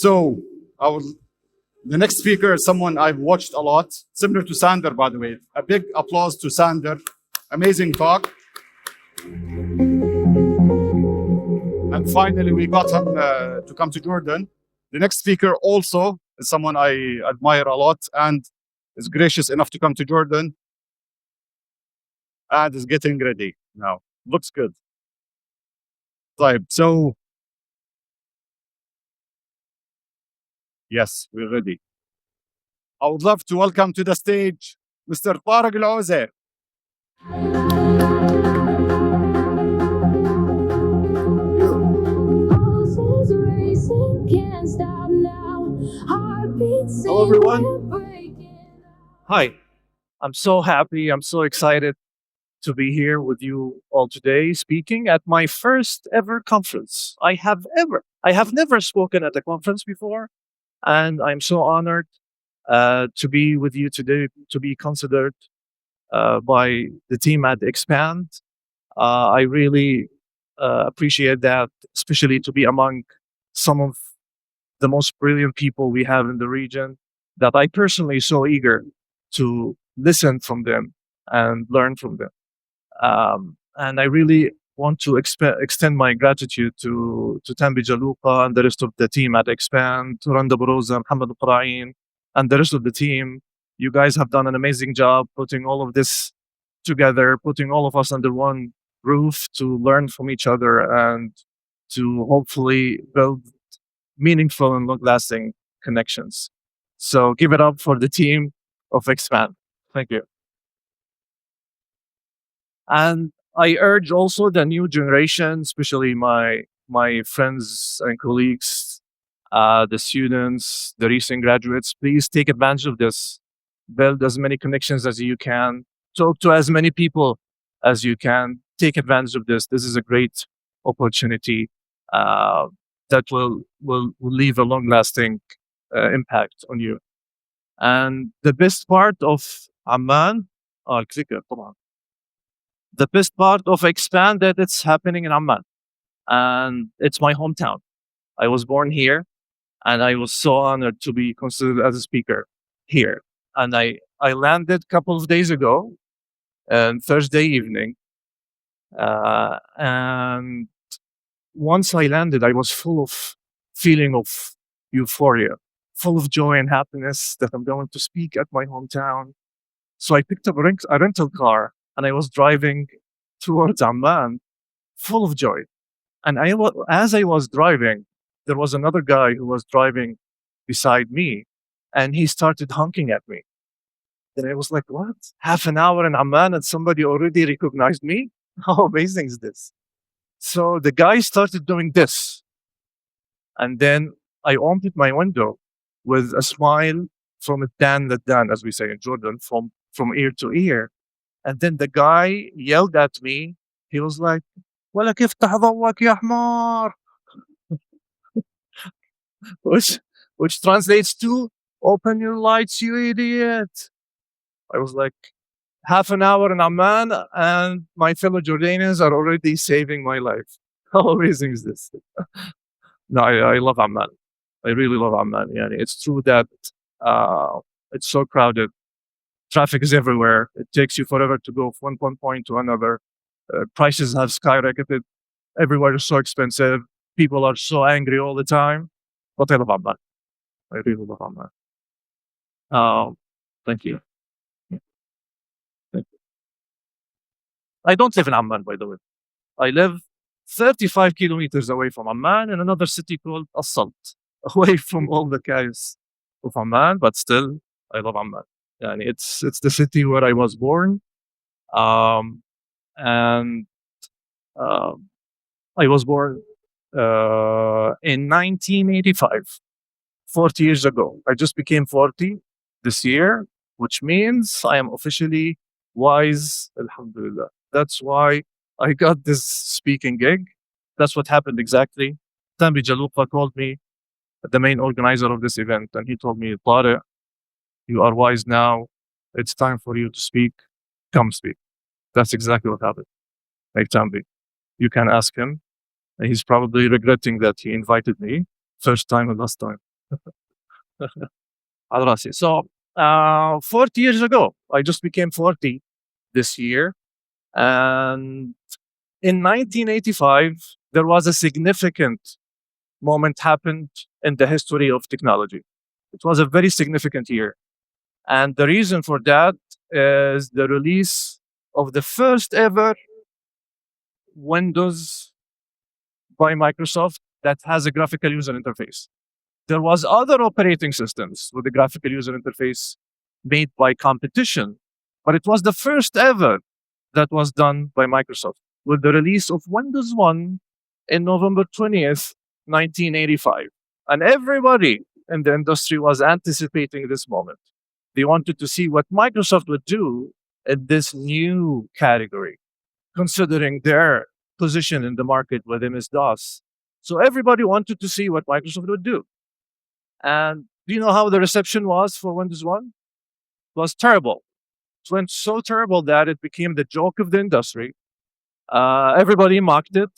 So the next speaker is someone I've watched a lot, similar to Sander, by the way. A big applause to Sander. Amazing talk. And finally, we got him to come to Jordan. The next speaker also is someone I admire a lot and is gracious enough to come to Jordan and is getting ready now. Looks good. طيب, so yes, we're ready. I would love to welcome to the stage Mr. Tariq Elouzeh. Hello, everyone. Hi, I'm so happy. I'm so excited to be here with you all today, speaking at my first ever conference. I have never spoken at a conference before, and I'm so honored to be with you today, to be considered by the team at Expand. I really appreciate that, especially to be among some of the most brilliant people we have in the region, that I personally so eager to listen from them and learn from them. And I really want to extend my gratitude to Tambi Jaluqa and the rest of the team at Expand, to Randa Baroza, Mohammed Al-Qura'in, and the rest of the team. You guys have done an amazing job putting all of this together, putting all of us under one roof to learn from each other and to hopefully build meaningful and long-lasting connections. So give it up for the team of Expand. Thank you. And I urge also the new generation, especially my friends and colleagues, the students, the recent graduates, please take advantage of this. Build as many connections as you can. Talk to as many people as you can. Take advantage of this. This is a great opportunity that will leave a long-lasting impact on you. And the best part of Amman, the best part of Expand that it's happening in Amman, and it's my hometown. I was born here, and I was so honored to be considered as a speaker here. And I landed a couple of days ago, Thursday evening, and once I landed, I was full of feeling of euphoria, full of joy and happiness that I'm going to speak at my hometown. So I picked up a rental car and I was driving towards Amman, full of joy. And as I was driving, there was another guy who was driving beside me, and he started honking at me. Then I was like, what? Half an hour in Amman and somebody already recognized me? How amazing is this? So the guy started doing this. And then I opened my window with a smile from Dan, as we say in Jordan, from ear to ear. And then the guy yelled at me. He was like, "Wala kif tahdawak ya hmar," which translates to, "Open your lights, you idiot." I was like, half an hour in Amman and my fellow Jordanians are already saving my life. How amazing is this? No, I love Amman. I really love Amman. Yeah, it's true that it's so crowded. Traffic is everywhere. It takes you forever to go from one point to another. Prices have skyrocketed. Everywhere is so expensive. People are so angry all the time. But I love Amman. I really love Amman. Thank you. Thank you. I don't live in Amman, by the way. I live 35 kilometers away from Amman in another city called As-Salt, away from all the chaos of Amman, but still, I love Amman. And it's the city where I was born. And I was born in 1985, 40 years ago. I just became 40 this year, which means I am officially wise, alhamdulillah. That's why I got this speaking gig. That's what happened exactly. Tambi Jaluqa called me, the main organizer of this event, and he told me, "Tariq, you are wise now. It's time for you to speak. Come speak." That's exactly what happened. Like Tambi, you can ask him. He's probably regretting that he invited me first time and last time. على راسي. So, 40 years ago, I just became 40 this year. And in 1985, there was a significant moment happened in the history of technology. It was a very significant year. And the reason for that is the release of the first ever Windows by Microsoft that has a graphical user interface. There was other operating systems with a graphical user interface made by competition, but it was the first ever that was done by Microsoft with the release of Windows 1 in November 20th, 1985. And everybody in the industry was anticipating this moment. They wanted to see what Microsoft would do in this new category, considering their position in the market with MS-DOS. So everybody wanted to see what Microsoft would do. And do you know how the reception was for Windows 1? It was terrible. It went so terrible that it became the joke of the industry. Everybody mocked it,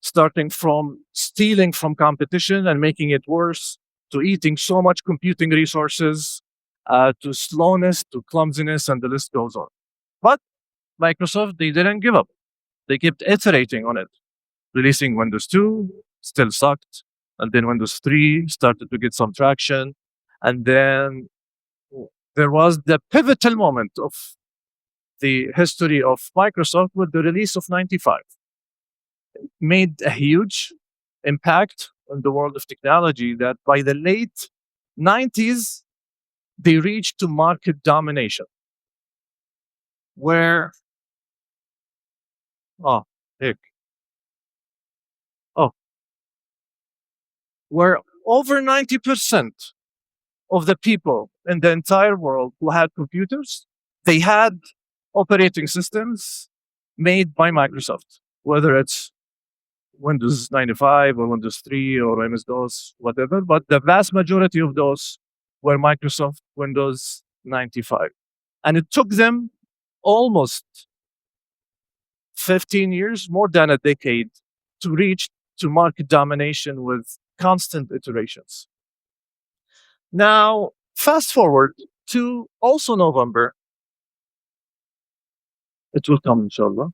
starting from stealing from competition and making it worse, to eating so much computing resources, to slowness, to clumsiness, and the list goes on. But Microsoft, they didn't give up. They kept iterating on it, releasing Windows 2, still sucked. And then Windows 3 started to get some traction. And then there was the pivotal moment of the history of Microsoft with the release of 95. It made a huge impact on the world of technology that by the late 90s, they reached to market domination. Where, oh, heck. Oh, where over 90% of the people in the entire world who had computers, they had operating systems made by Microsoft, whether it's Windows 95 or Windows 3 or MS-DOS, whatever. But the vast majority of those were Microsoft Windows 95. And it took them almost 15 years, more than a decade, to reach to market domination with constant iterations. Now, fast forward to also November. It will come, inshallah.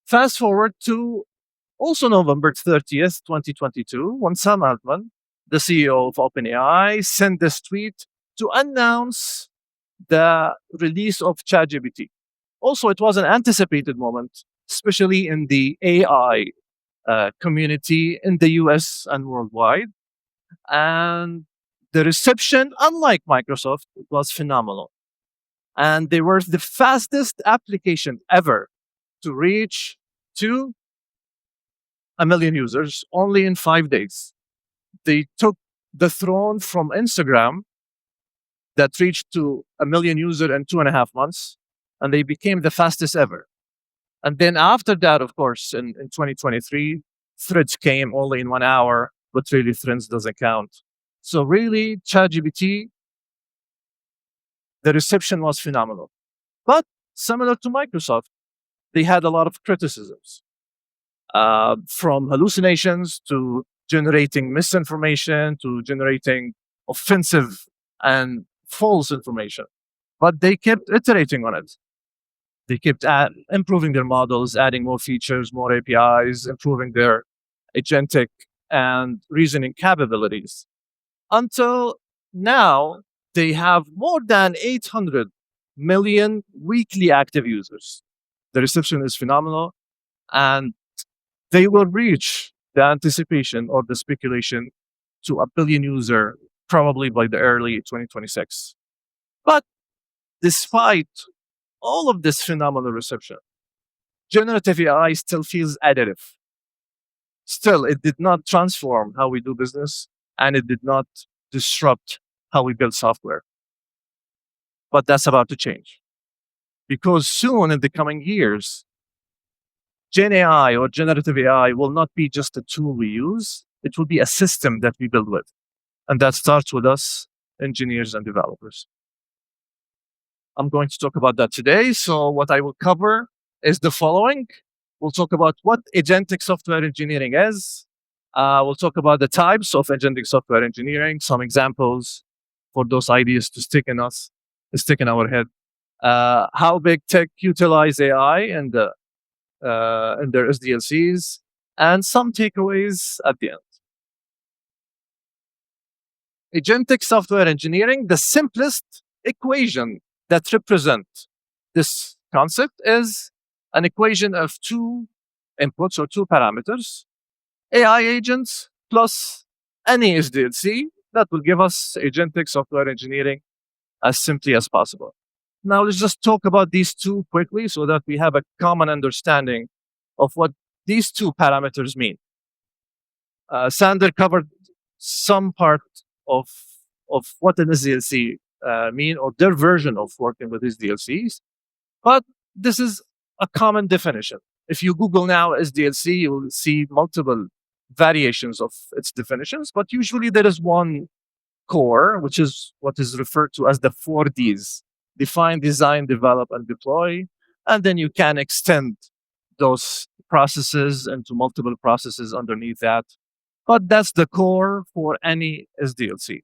Fast forward to also November 30th, 2022, when Sam Altman, the CEO of OpenAI, sent this tweet to announce the release of ChatGPT. Also, it was an anticipated moment, especially in the AI community in the US and worldwide. And the reception, unlike Microsoft, was phenomenal. And they were the fastest application ever to reach to 1 million users only in 5 days. They took the throne from Instagram that reached to 1 million users in 2.5 months, and they became the fastest ever. And then after that, of course, in 2023, Threads came only in 1 hour, but really Threads doesn't count. So really, ChatGPT, the reception was phenomenal. But similar to Microsoft, they had a lot of criticisms, from hallucinations to generating misinformation to generating offensive and false information. But they kept iterating on it. They kept improving their models, adding more features, more APIs, improving their agentic and reasoning capabilities. Until now, they have more than 800 million weekly active users. The reception is phenomenal, and they will reach the anticipation or the speculation to 1 billion user probably by the early 2026. But despite all of this phenomenal reception, generative AI still feels additive. Still, it did not transform how we do business, and it did not disrupt how we build software. But that's about to change. Because soon in the coming years, Gen AI or generative AI will not be just a tool we use, it will be a system that we build with. And that starts with us, engineers and developers. I'm going to talk about that today. So what I will cover is the following. We'll talk about what agentic software engineering is, We'll talk about the types of agentic software engineering, some examples for those ideas to stick in our head. How big tech utilize AI and in their SDLCs, and some takeaways at the end. Agentic software engineering, the simplest equation that represents this concept is an equation of two inputs or two parameters, AI agents plus any SDLC that will give us agentic software engineering as simply as possible. Now, let's just talk about these two quickly so that we have a common understanding of what these two parameters mean. Sander covered some part of what an SDLC mean, or their version of working with SDLCs, but this is a common definition. If you Google now SDLC, you will see multiple variations of its definitions, but usually there is one core, which is what is referred to as the 4Ds: define, design, develop, and deploy. And then you can extend those processes into multiple processes underneath that. But that's the core for any SDLC.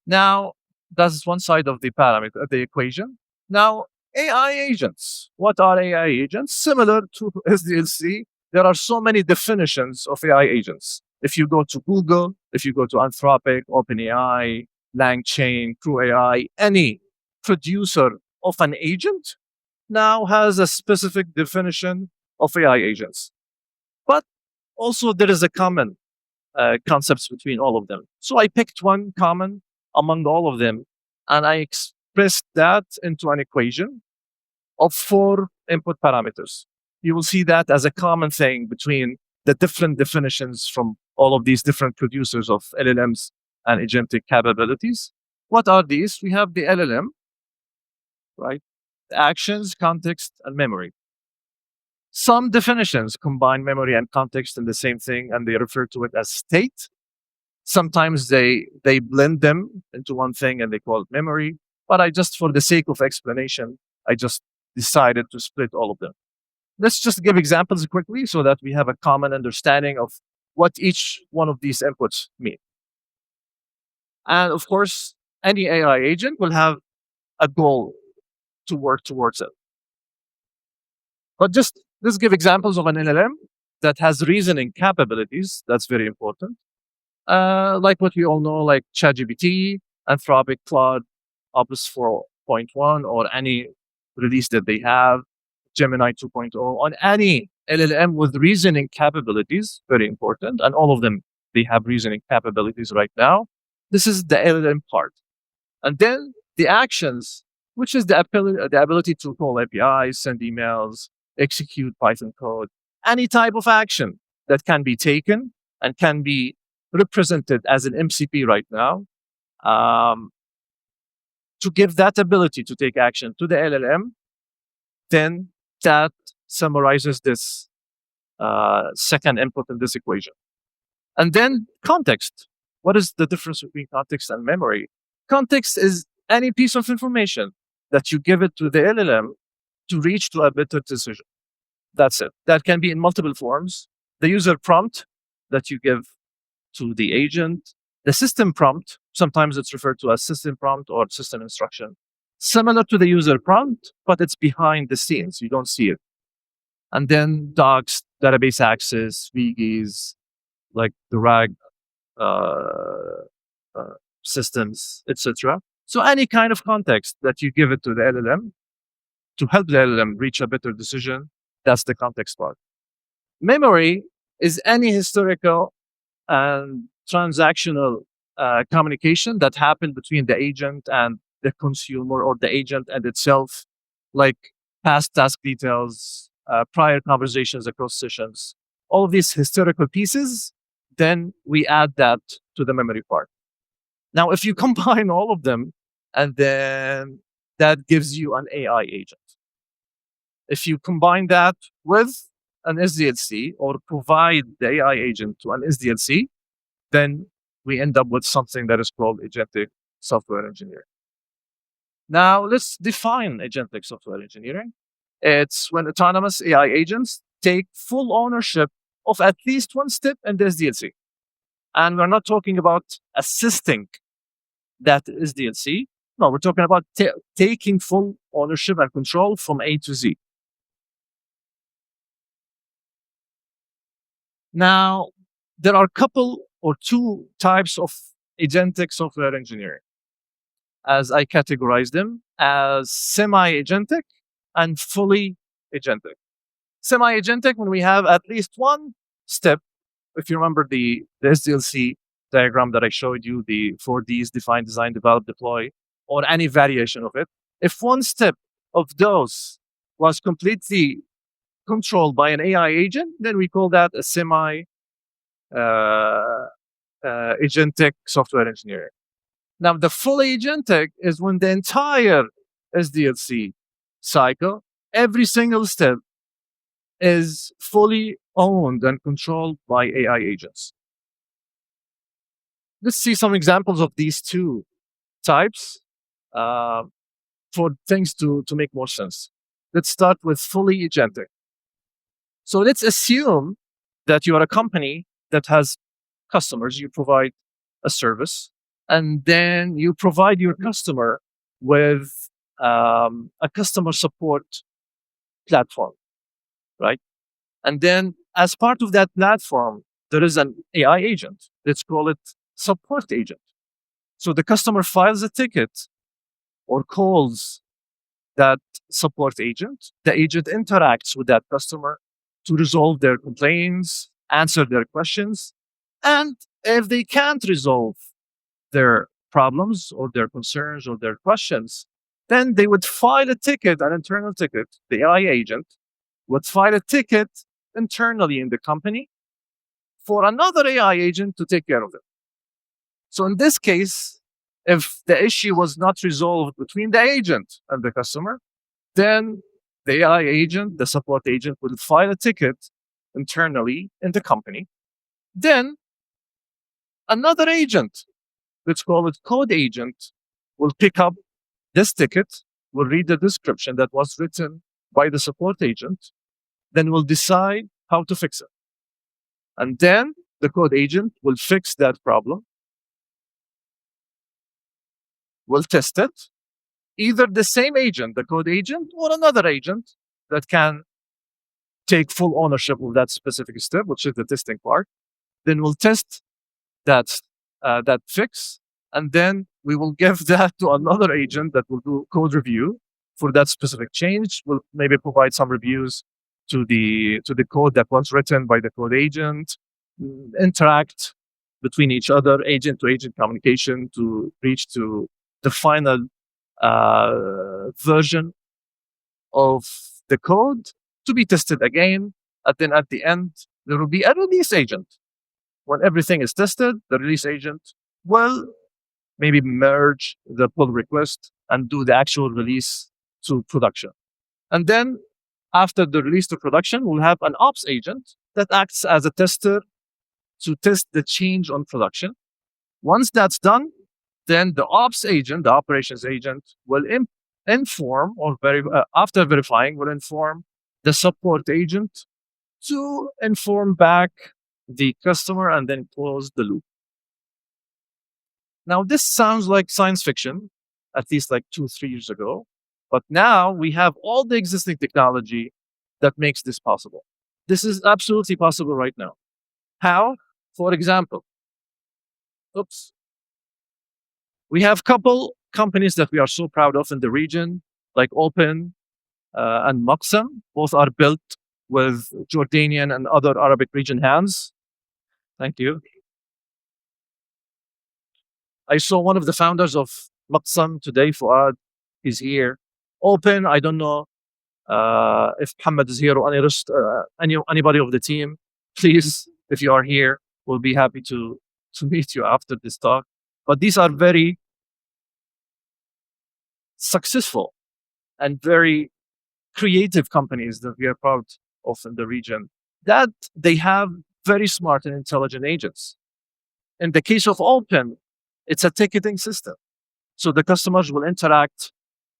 Now, that's one side of the parameter, the equation. Now, AI agents. What are AI agents? Similar to SDLC, there are so many definitions of AI agents. If you go to Google, if you go to Anthropic, OpenAI, LangChain, CrewAI, any producer of an agent now has a specific definition of AI agents. But also there is a common concepts between all of them. So I picked one common among all of them, and I expressed that into an equation of 4 input parameters. You will see that as a common thing between the different definitions from all of these different producers of LLMs and agentic capabilities. What are these? We have the LLM, right? The actions, context, and memory. Some definitions combine memory and context in the same thing, and they refer to it as state. Sometimes they blend them into one thing and they call it memory. But for the sake of explanation, I just decided to split all of them. Let's just give examples quickly so that we have a common understanding of what each one of these inputs mean. And of course, any AI agent will have a goal to work towards it. But just let's give examples of an LLM that has reasoning capabilities. That's very important. Like what we all know, like ChatGPT, Anthropic, Claude, Opus 4.1, or any release that they have, Gemini 2.0, on any LLM with reasoning capabilities, very important. And all of them, they have reasoning capabilities right now. This is the LLM part. And then the actions, which is the ability to call APIs, send emails, execute Python code, any type of action that can be taken and can be represented as an MCP right now, to give that ability to take action to the LLM, then that summarizes this second input in this equation. And then context. What is the difference between context and memory? Context is any piece of information that you give it to the LLM to reach to a better decision. That's it. That can be in multiple forms. The user prompt that you give to the agent, the system prompt, sometimes it's referred to as system prompt or system instruction, similar to the user prompt, but it's behind the scenes. You don't see it. And then docs, database access, VGs, like the RAG systems, etc. So any kind of context that you give it to the LLM to help the LLM reach a better decision, that's the context part. Memory is any historical and transactional communication that happened between the agent and the consumer, or the agent and itself, like past task details, prior conversations across sessions, all of these historical pieces, then we add that to the memory part. Now, if you combine all of them, and then that gives you an AI agent. If you combine that with an SDLC, or provide the AI agent to an SDLC, then we end up with something that is called agentic software engineering. Now, let's define agentic software engineering. It's when autonomous AI agents take full ownership of at least one step in the SDLC. And we're not talking about assisting that SDLC. No, we're talking about taking full ownership and control from A to Z. Now, there are a couple or two types of agentic software engineering, as I categorize them as semi-agentic and fully agentic. Semi-agentic, when we have at least one step, if you remember the SDLC diagram that I showed you, the 4Ds, define, design, develop, deploy, or any variation of it, if one step of those was completely controlled by an AI agent, then we call that a semi-agentic software engineering. Now, the full agentic is when the entire SDLC cycle, every single step is fully owned and controlled by AI agents. Let's see some examples of these two types for things to make more sense. Let's start with fully agentic. So let's assume that you are a company that has customers. You provide a service, and then you provide your customer with a customer support platform, right? And then as part of that platform, there is an AI agent. Let's call it support agent. So the customer files a ticket or calls that support agent. The agent interacts with that customer to resolve their complaints, answer their questions. And if they can't resolve their problems or their concerns or their questions, then they would file a ticket, an internal ticket. The AI agent would file a ticket internally in the company for another AI agent to take care of it. So in this case, if the issue was not resolved between the agent and the customer, then the AI agent, the support agent, will file a ticket internally in the company. Then another agent, let's call it code agent, will pick up this ticket, will read the description that was written by the support agent, then will decide how to fix it. And then the code agent will fix that problem, will test it. Either the same agent, the code agent, or another agent that can take full ownership of that specific step, which is the testing part, then we'll test that fix, and then we will give that to another agent that will do code review for that specific change. We'll maybe provide some reviews to the code that was written by the code agent, interact between each other, agent to agent communication to reach to the final version of the code to be tested again. And then at the end, there will be a release agent. When everything is tested, the release agent will maybe merge the pull request and do the actual release to production. And then after the release to production, we'll have an ops agent that acts as a tester to test the change on production. Once that's done, then the ops agent, the operations agent, will inform, or after verifying, will inform the support agent to inform back the customer and then close the loop. Now, this sounds like science fiction, at least like 2-3 years ago. But now we have all the existing technology that makes this possible. This is absolutely possible right now. How? For example, we have a couple companies that we are so proud of in the region, like Open and Maqsam. Both are built with Jordanian and other Arabic region hands. Thank you. I saw one of the founders of Maqsam today, Fuad. He's here. Open, I don't know if Muhammad is here or anybody of the team. Please, if you are here, we'll be happy to meet you after this talk. But these are very successful and very creative companies that we are proud of in the region, that they have very smart and intelligent agents. In the case of Open, it's a ticketing system. So the customers will interact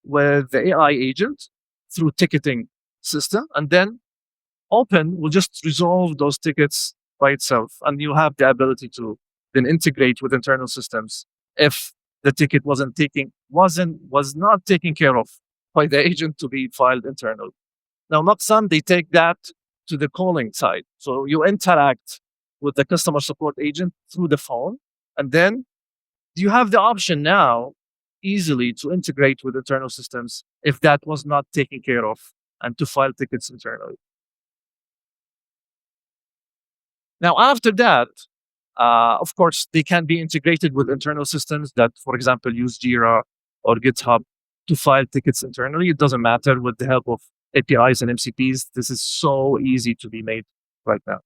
with the AI agent through ticketing system, and then Open will just resolve those tickets by itself, and you have the ability to then integrate with internal systems if the ticket was not taken care of by the agent to be filed internal. Now, Maqsam, they take that to the calling side. So you interact with the customer support agent through the phone, and then you have the option now easily to integrate with internal systems if that was not taken care of and to file tickets internally. Now, after that, of course, they can be integrated with internal systems that, for example, use Jira or GitHub to file tickets internally. It doesn't matter with the help of APIs and MCPs. This is so easy to be made right now.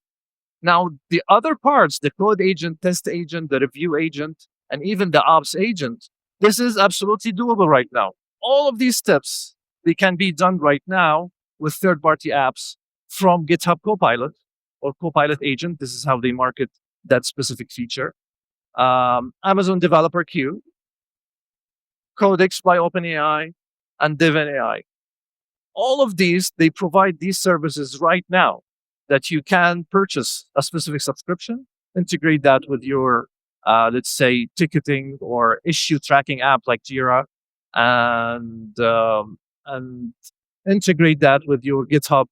Now, the other parts, the code agent, test agent, the review agent, and even the ops agent, this is absolutely doable right now. All of these steps, they can be done right now with third-party apps from GitHub Copilot or Copilot agent. This is how they market that specific feature. Amazon Developer Queue, Codex by OpenAI, and Devin AI. All of these, they provide these services right now that you can purchase a specific subscription, integrate that with your, let's say, ticketing or issue tracking app like Jira, and integrate that with your GitHub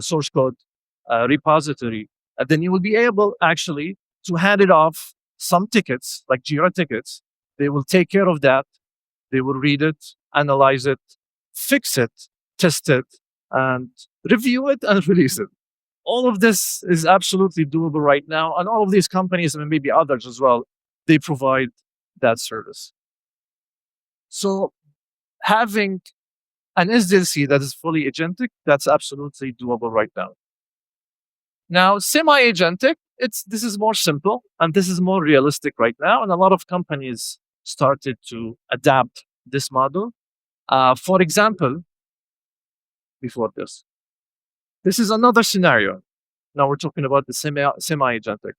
source code repository. And then you will be able actually to hand it off some tickets, like Jira tickets. They will take care of that. They will read it, analyze it, fix it, test it, and review it and release it. All of this is absolutely doable right now. And all of these companies, and maybe others as well, they provide that service. So having an SDLC that is fully agentic, that's absolutely doable right now. Now, semi-agentic, this is more simple and this is more realistic right now. And a lot of companies started to adapt this model. For example, before this is another scenario. Now we're talking about the semi-agentic.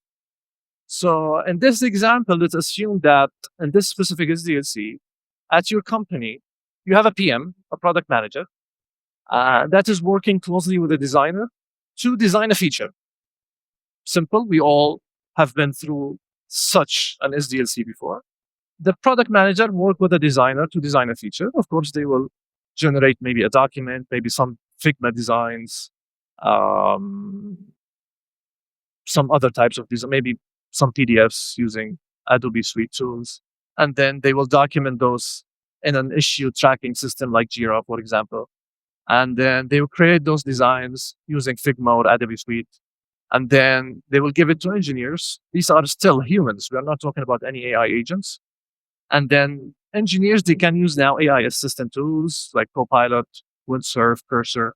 So in this example, let's assume that in this specific SDLC, at your company, you have a PM, a product manager, that is working closely with a designer to design a feature. Simple. We all have been through such an SDLC before. The product manager work with a designer to design a feature. Of course, they will generate maybe a document, maybe some Figma designs, some other types of design, maybe some PDFs using Adobe Suite tools. And then they will document those in an issue tracking system like Jira, for example. And then they will create those designs using Figma or Adobe Suite. And then they will give it to engineers. These are still humans. We are not talking about any AI agents. And then engineers, they can use now AI assistant tools like Copilot, Windsurf, Cursor,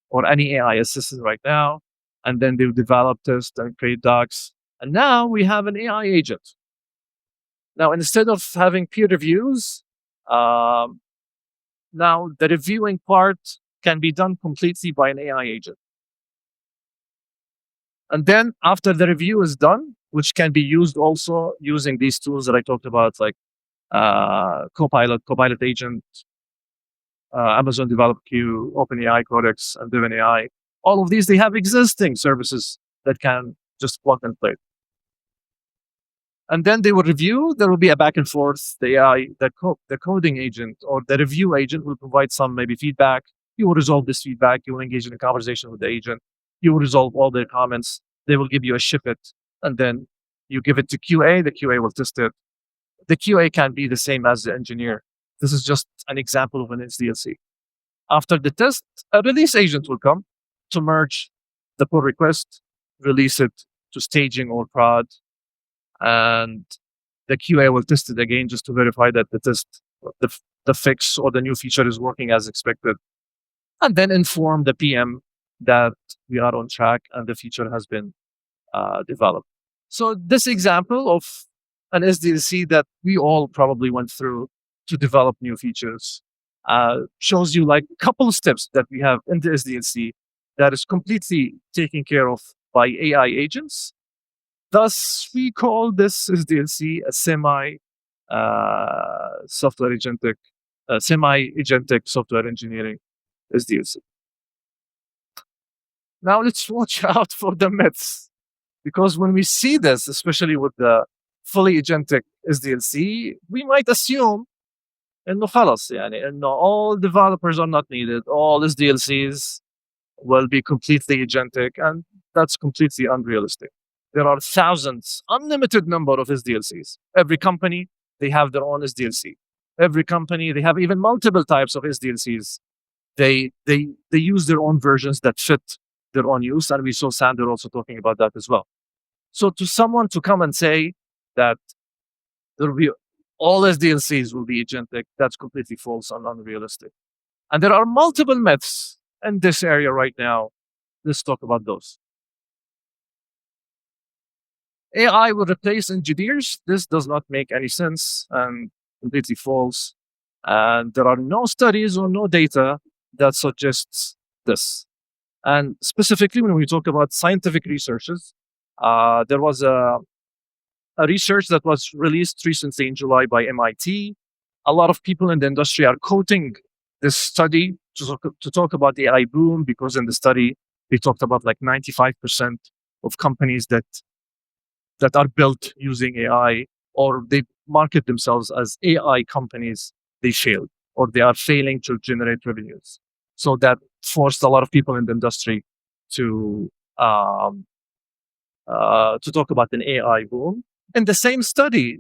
or any AI assistant right now. And then they'll develop, test, and create docs. And now we have an AI agent. Now, instead of having peer reviews, now the reviewing part can be done completely by an AI agent. And then after the review is done, which can be used also using these tools that I talked about, like Copilot, Copilot Agent, Amazon Developer Queue, OpenAI Codex, and Devin AI. All of these, they have existing services that can just plug and play. And then they will review. There will be a back and forth. The AI, the coding agent or the review agent will provide some maybe feedback. You will resolve this feedback. You will engage in a conversation with the agent. You will resolve all their comments. They will give you a ship it, and then you give it to QA. The QA will test it. The QA can be the same as the engineer. This is just an example of an SDLC. After the test, a release agent will come to merge the pull request, release it to staging or prod, and the QA will test it again just to verify that the fix or the new feature is working as expected, and then inform the PM that we are on track and the feature has been developed. So this example of an SDLC that we all probably went through to develop new features shows you like a couple of steps that we have in the SDLC that is completely taken care of by AI agents. Thus, we call this SDLC a semi-agentic software engineering SDLC. Now let's watch out for the myths. Because when we see this, especially with the fully agentic SDLC, we might assume إنه خلاص يعني إنه all developers are not needed, all SDLCs will be completely agentic, and that's completely unrealistic. There are thousands, unlimited number of SDLCs. Every company, they have their own SDLC. Every company, they have even multiple types of SDLCs. They use their own versions that fit their own use, and we saw Sander also talking about that as well. So to someone to come and say that there will be all SDLCs will be agentic, that's completely false and unrealistic. And there are multiple myths in this area right now. Let's talk about those. AI will replace engineers. This does not make any sense and completely false. And there are no studies or no data that suggests this. And specifically, when we talk about scientific researches, there was a research that was released recently in July by MIT. A lot of people in the industry are quoting this study to talk about the AI boom, because in the study, they talked about like 95% of companies that are built using AI, or they market themselves as AI companies, they failed, or they are failing to generate revenues. So that forced a lot of people in the industry to talk about an AI boom. In the same study,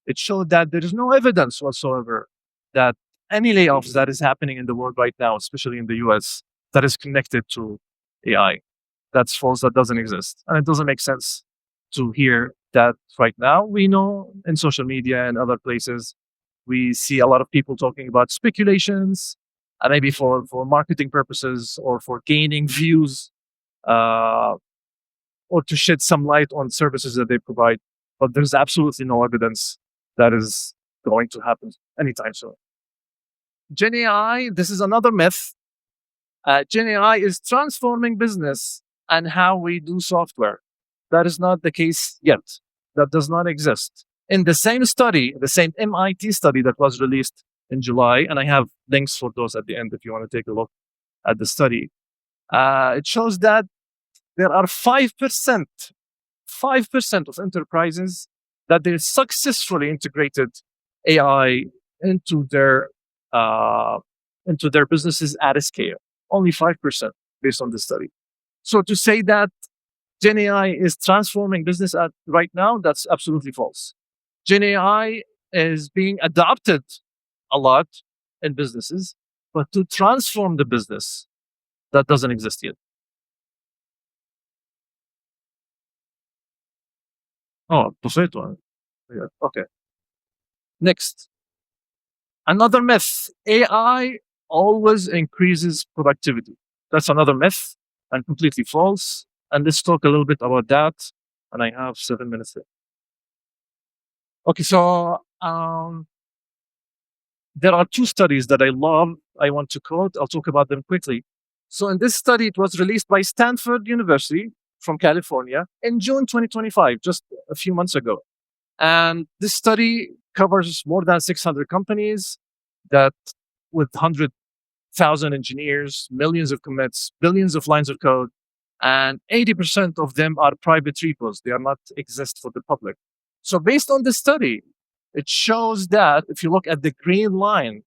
it showed that there is no evidence whatsoever that any layoffs that is happening in the world right now, especially in the US, that is connected to AI. That's false. That doesn't exist. And it doesn't make sense to hear that right now. We know in social media and other places, we see a lot of people talking about speculations, and maybe for marketing purposes or for gaining views, or to shed some light on services that they provide. But there's absolutely no evidence that is going to happen anytime soon. Gen AI, this is another myth. Gen AI is transforming business and how we do software. That is not the case yet. That does not exist. In the same study, the same MIT study that was released in July, and I have links for those at the end if you want to take a look at the study, it shows that there are 5% of enterprises that they successfully integrated AI into their businesses at a scale. Only 5% based on the study. So to say that Gen AI is transforming business right now, that's absolutely false. Gen AI is being adopted a lot in businesses, but to transform the business, that doesn't exist yet. Oh, perfetto. Yeah. Okay. Next. Another myth. AI always increases productivity. That's another myth and completely false. And let's talk a little bit about that. And I have 7 minutes left. Okay, so there are two studies that I love. I want to quote. I'll talk about them quickly. So in this study, it was released by Stanford University from California in June 2025, just a few months ago. And this study covers more than 600 companies that with 100,000 engineers, millions of commits, billions of lines of code, and 80% of them are private repos. They are not exist for the public. So based on this study, it shows that if you look at the green line,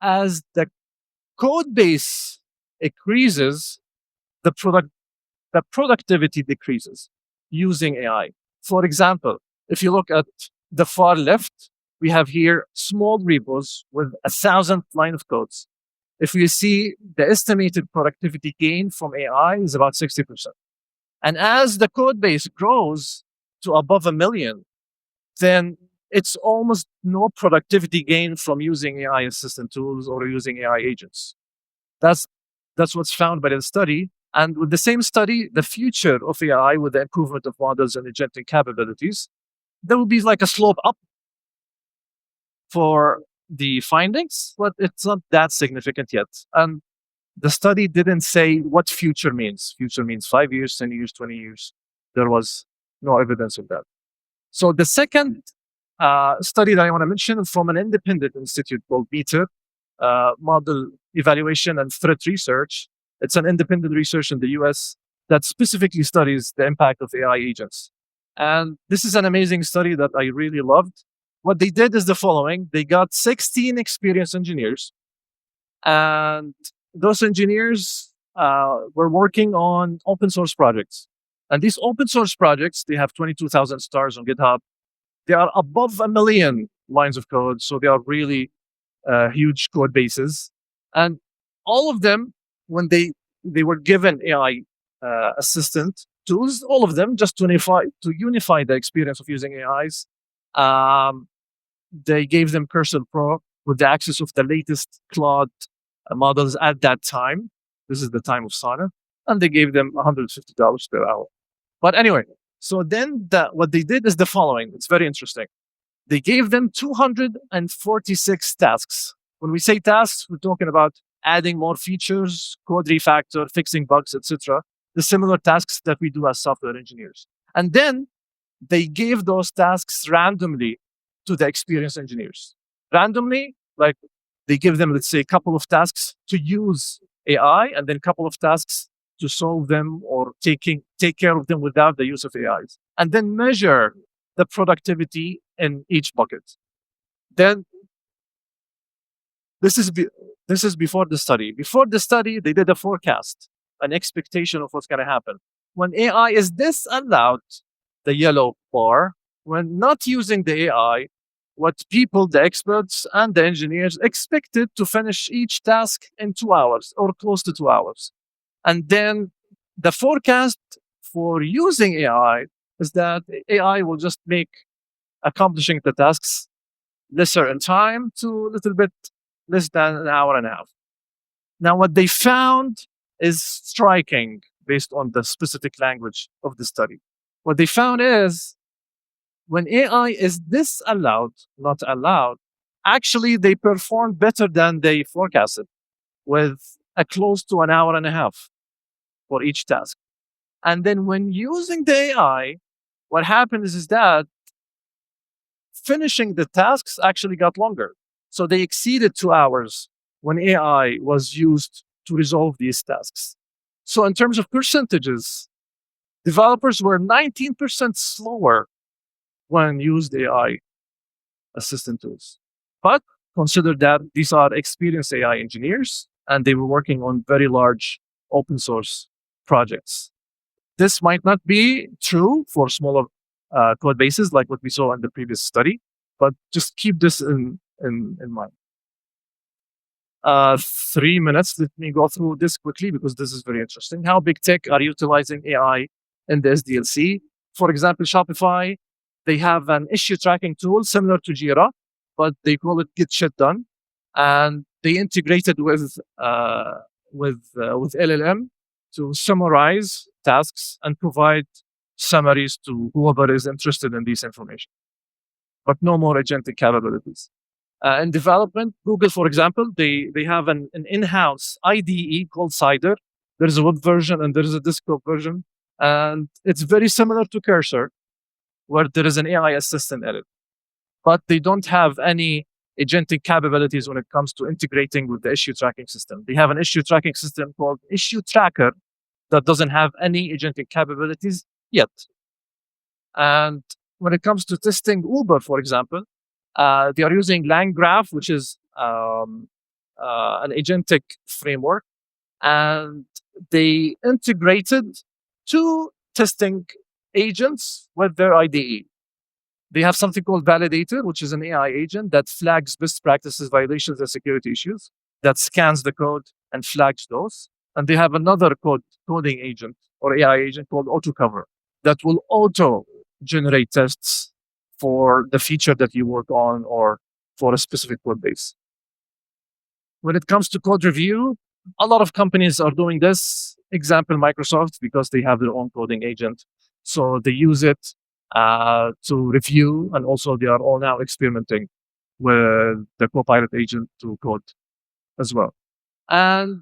as the code base increases, the productivity decreases using AI. For example, if you look at the far left, we have here small repos with 1,000 line of codes. If we see the estimated productivity gain from AI is about 60%. And as the code base grows to above 1 million, then it's almost no productivity gain from using AI assistant tools or using AI agents. That's what's found by the study. And with the same study, the future of AI with the improvement of models and agentic capabilities, there will be like a slope up for the findings, but it's not that significant yet. And the study didn't say what future means. Future means 5 years, 10 years, 20 years. There was no evidence of that. So the second study that I want to mention is from an independent institute called Meter, Model Evaluation and Threat Research. It's an independent research in the US that specifically studies the impact of AI agents. And this is an amazing study that I really loved. What they did is the following. They got 16 experienced engineers, and those engineers were working on open source projects. And these open source projects, they have 22,000 stars on GitHub. They are above 1 million lines of code, so they are really huge code bases. And all of them, when they were given AI assistant tools, all of them, just to unify the experience of using AIs, they gave them Cursor Pro with the access of the latest Claude models at that time. This is the time of Sana. And they gave them $150 per hour. But anyway, so then what they did is the following. It's very interesting. They gave them 246 tasks. When we say tasks, we're talking about adding more features, code refactor, fixing bugs, etc. The similar tasks that we do as software engineers. And then they gave those tasks randomly to the experienced engineers. Randomly, like they give them, let's say, a couple of tasks to use AI, and then a couple of tasks to solve them or take care of them without the use of AIs, and then measure the productivity in each bucket. Then this is before the study. Before the study, they did a forecast, an expectation of what's going to happen. When AI is disallowed, the yellow bar, when not using the AI, what people, the experts and the engineers expected to finish each task in 2 hours or close to 2 hours. And then the forecast for using AI is that AI will just make accomplishing the tasks lesser in time to a little bit less than an hour and a half. Now, what they found is striking based on the specific language of the study. What they found is when AI is disallowed, not allowed, actually they perform better than they forecasted with a close to an hour and a half for each task. And then when using the AI, what happens is that finishing the tasks actually got longer. So they exceeded 2 hours when AI was used to resolve these tasks. So in terms of percentages, developers were 19% slower when used AI assistant tools. But consider that these are experienced AI engineers, and they were working on very large open source projects. This might not be true for smaller code bases like what we saw in the previous study, but just keep this in mind. 3 minutes. Let me go through this quickly because this is very interesting. How big tech are utilizing AI in the SDLC? For example, Shopify, they have an issue tracking tool similar to Jira, but they call it Get Shit Done, and they integrated with LLM to summarize tasks and provide summaries to whoever is interested in this information. But no more agentic capabilities. In development, Google, for example, they have an in-house IDE called Cider. There's a web version and there's a desktop version. And it's very similar to Cursor, where there is an AI assistant in it. But they don't have any agentic capabilities when it comes to integrating with the issue tracking system. They have an issue tracking system called Issue Tracker that doesn't have any agentic capabilities yet. And when it comes to testing Uber, for example, they are using LangGraph, which is an agentic framework, and they integrated 2 testing agents with their IDE. They have something called Validator, which is an AI agent that flags best practices, violations, and security issues, that scans the code and flags those. And they have another coding agent or AI agent called AutoCover that will auto-generate tests for the feature that you work on or for a specific code base. When it comes to code review, a lot of companies are doing this. Example, Microsoft, because they have their own coding agent. So they use it to review, and also they are all now experimenting with the Copilot agent to code as well. And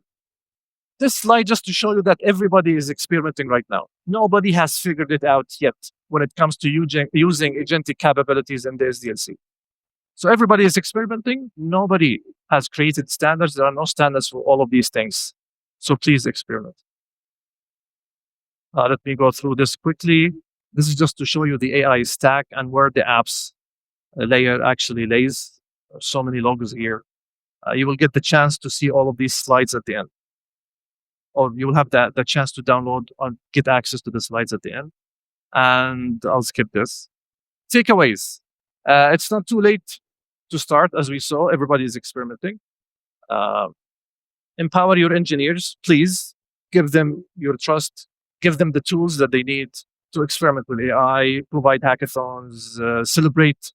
this slide just to show you that everybody is experimenting right now. Nobody has figured it out yet when it comes to using agentic capabilities in the SDLC. So everybody is experimenting. Nobody has created standards. There are no standards for all of these things. So please experiment. Let me go through this quickly. This is just to show you the AI stack and where the apps layer actually lays. So many logos here. You will get the chance to see all of these slides at the end. Or you will have the chance to download or get access to the slides at the end. And I'll skip this. Takeaways. It's not too late to start, as we saw. Everybody is experimenting. Empower your engineers, please. Give them your trust. Give them the tools that they need to experiment with AI, provide hackathons, celebrate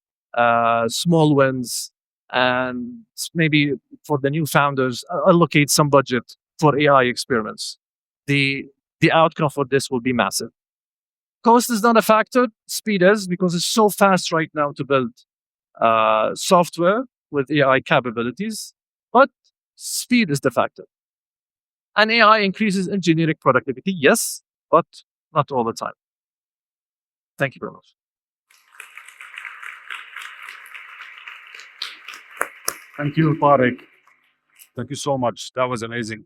small wins, and maybe for the new founders, allocate some budget for AI experiments. The outcome for this will be massive. Cost is not a factor. Speed is, because it's so fast right now to build software with AI capabilities. But speed is the factor. And AI increases engineering productivity, yes, but not all the time. Thank you very much. Thank you, Tariq. Thank you so much. That was amazing.